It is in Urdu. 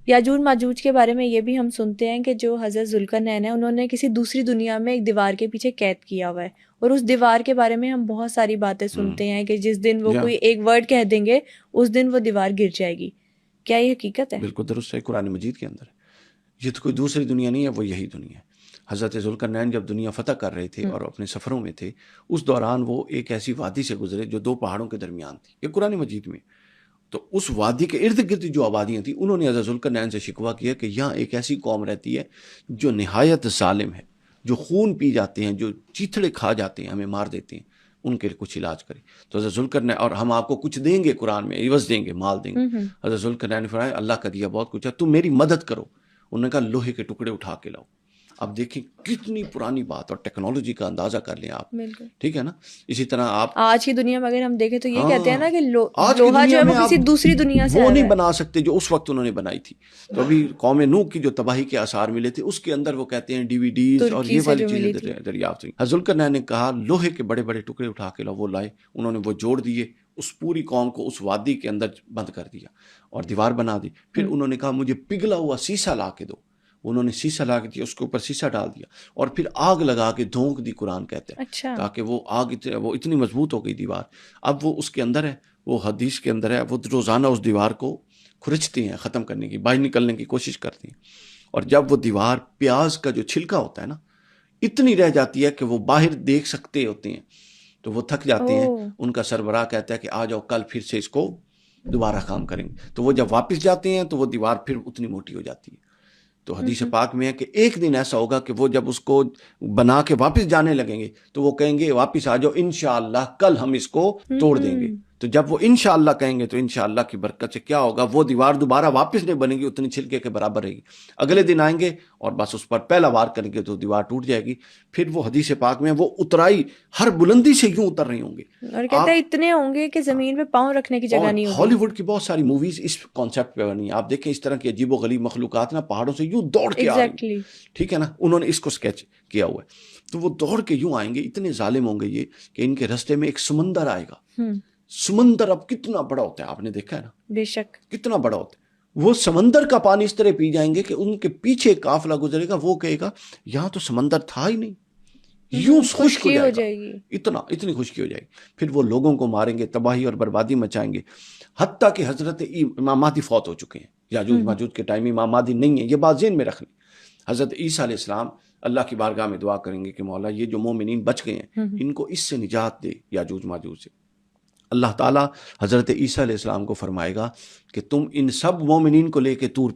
یاجوج ماجوج کے بارے میں یہ بھی ہم سنتے ہیں کہ جو حضرت ذوالقرنین ہیں انہوں نے کسی دوسری دنیا میں ایک دیوار کے پیچھے قید کیا ہوا ہے، اور اس دیوار کے بارے میں ہم بہت ساری باتیں سنتے ہیں کہ جس دن وہ یا کوئی ایک ورڈ کہہ دیں گے اس دن وہ دیوار گر جائے گی. کیا یہ حقیقت ہے؟ بالکل درست ہے، قرآن مجید کے اندر ہے. یہ تو کوئی دوسری دنیا نہیں ہے، وہ یہی دنیا ہے. حضرت ذوالقرنین جب دنیا فتح کر رہے تھے اور اپنے سفروں میں تھے، اس دوران وہ ایک ایسی وادی سے گزرے جو دو پہاڑوں کے درمیان تھی. یہ قرآن مجید میں. تو اس وادی کے ارد گرد جو آبادیاں تھیں، انہوں نے حضرت ذوالقرنین سے شکوہ کیا کہ یہاں ایک ایسی قوم رہتی ہے جو نہایت ظالم ہے، جو خون پی جاتے ہیں، جو چیتھڑے کھا جاتے ہیں، ہمیں مار دیتے ہیں، ان کے لیے کچھ علاج کریں. تو حضرت ذوالقرنین، اور ہم آپ کو کچھ دیں گے، قرآن میں عوض دیں گے، مال دیں گے. حضرت ذوالقرنین نے فرمایا اللہ کا دیا بہت کچھ ہے، تم میری مدد کرو. انہوں نے کہا لوہے کے ٹکڑے اٹھا کے لاؤ. اب دیکھیں کتنی پرانی بات، اور ٹیکنالوجی کا اندازہ کر لیں آپ. بالکل. ٹھیک ہے نا. اسی طرح آپ آج کی دنیا میں اگر ہم دیکھیں تو یہ کہتے ہیں نا کہ آج کی لوہا جو دنیا ہے وہ میں آپ کسی دوسری دنیا سے وہ آیا نہیں ہے. بنا سکتے جو اس وقت انہوں نے بنائی تھی. تو ابھی قوم نوح کی جو تباہی کے آثار ملے تھے، اس کے اندر وہ کہتے ہیں DVDs اور ترکی یہ سے والی جو چیزیں ملی تھی. دریافت ہوئی. حضرت ذوالقرنین نے کہا لوہے کے بڑے بڑے ٹکڑے اٹھا کے لاؤ. وہ لائے، انہوں نے وہ جوڑ دیے، اس پوری قوم کو اس وادی کے اندر بند کر دیا اور دیوار بنا دی. پھر انہوں نے کہا مجھے پگھلا ہوا سیسا لا کے دو. انہوں نے سیسا لا کے دیا، اس کے اوپر سیسا ڈال دیا اور پھر آگ لگا کے دھونک دی، قرآن کہتے ہیں. اچھا. تاکہ وہ آگ وہ اتنی مضبوط ہو گئی دیوار. اب وہ اس کے اندر ہے، وہ حدیث کے اندر ہے، وہ روزانہ اس دیوار کو کھرچتے ہیں، ختم کرنے کی، باہر نکلنے کی کوشش کرتے ہیں. اور جب وہ دیوار پیاز کا جو چھلکا ہوتا ہے نا، اتنی رہ جاتی ہے کہ وہ باہر دیکھ سکتے ہوتے ہیں، تو وہ تھک جاتے ہیں. ان کا سربراہ کہتا ہے کہ آ جاؤ کل پھر سے اس کو دوبارہ کام کریں گے. تو وہ جب واپس جاتے ہیں تو وہ دیوار پھر اتنی موٹی ہو جاتی ہے. تو حدیث پاک میں ہے کہ ایک دن ایسا ہوگا کہ وہ جب اس کو بنا کے واپس جانے لگیں گے تو وہ کہیں گے واپس آ جاؤ، انشاءاللہ کل ہم اس کو توڑ دیں گے. تو جب وہ انشاءاللہ کہیں گے تو انشاءاللہ کی برکت سے کیا ہوگا، وہ دیوار دوبارہ واپس نہیں بنے گی، اتنی چھلکے کے برابر رہے گی. اگلے دن آئیں گے اور بس اس پر پہلا وار کریں گے تو دیوار ٹوٹ جائے گی. پھر وہ حدیث پاک میں وہ اترائی ہر بلندی سے یوں اتر رہے ہوں گے، اور کہتا ہے اتنے ہوں گے کہ زمین پہ پاؤں رکھنے کی جگہ اور نہیں ہوگی. ہالی ووڈ کی بہت ساری موویز اس کانسیپٹ پہ بنی. آپ دیکھیں اس طرح کی عجیب و غریب مخلوقات نا پہاڑوں سے یوں دوڑ کے آ رہی ہیں. ٹھیک ہے نا. انہوں نے اس کو سکیچ کیا ہوا ہے. تو وہ دوڑ کے یوں آئیں گے، اتنے ظالم ہوں گے یہ کہ ان کے رستے میں ایک سمندر آئے گا. سمندر اب کتنا بڑا ہوتا ہے، آپ نے دیکھا ہے نا، بے شک کتنا بڑا ہوتا ہے. وہ سمندر کا پانی اس طرح پی جائیں گے کہ ان کے پیچھے ایک قافلہ گزرے گا، وہ کہے گا یہاں تو سمندر تھا ہی نہیں، یوں خشک ہو جائے گا. اتنی خشکی ہو جائے گی. پھر وہ لوگوں کو ماریں گے، تباہی اور بربادی مچائیں گے. حتیٰ کہ حضرت امام مہدی فوت ہو چکے ہیں. یاجوج ماجوج کے ٹائم امام مہدی نہیں ہے، یہ بات ذہن میں رکھنی. حضرت عیسیٰ علیہ السلام اللہ کی بارگاہ میں دعا کریں گے کہ مولا یہ جو مومنین بچ گئے ہیں ان کو اس سے نجات دے، یاجوج ماجوج سے. اللہ تعالیٰ حضرت عیسیٰ علیہ السلام کو فرمائے گا کہ تم ان سب مومنین کو لے کے طور پر